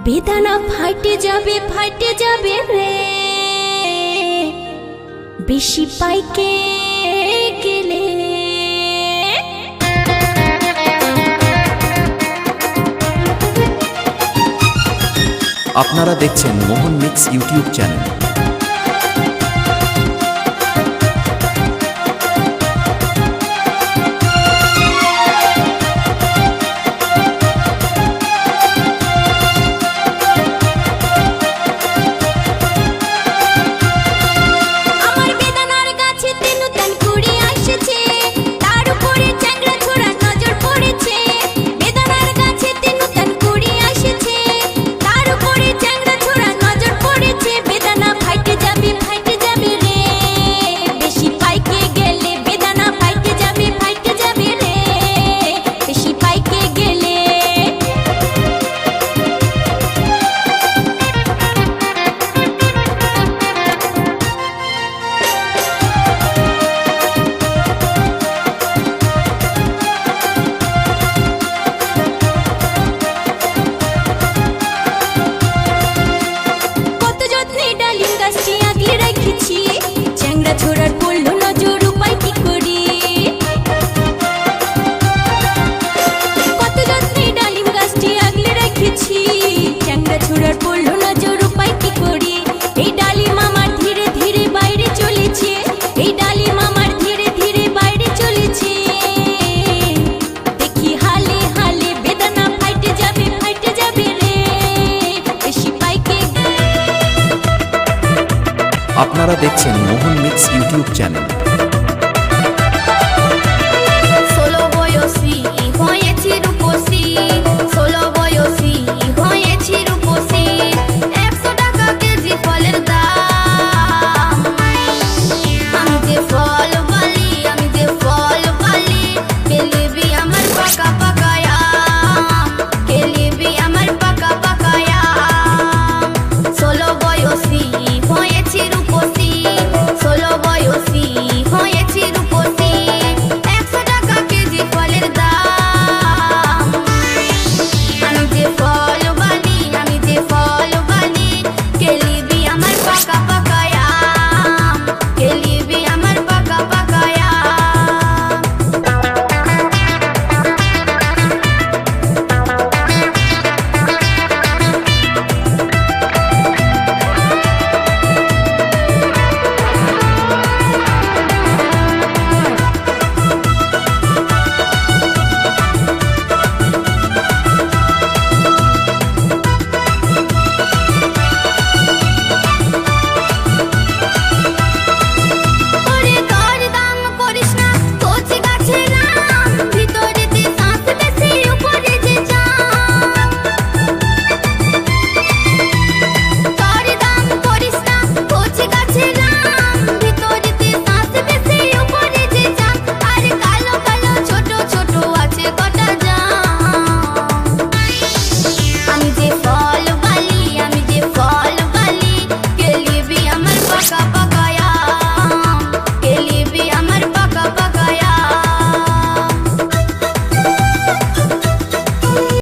বেদনা ফাটে যাবে রে বেশি পাইকে গেলে। আপনারা দেখছেন মোহন মিক্স ইউটিউব চ্যানেল। ছোড়ার পড়লো নজর উপায় কি করি, কত যত্নে ডালিম গাছটি আগলে রেখেছি। চ্যাংড়া ছোড়ার পড়লো নজর উপায় কি করি। এই ডালিম আমার ধীরে ধীরে বাইরে চলেছে, এই ডালিম আমার ধীরে ধীরে বাইরে চলেছে। দেখি হালে হালে বেদনা ফাইটে যাবে রে বেশি পাইকে। আপনারা দেখছেন মোহন মিক্স ইউটিউব চ্যানেল।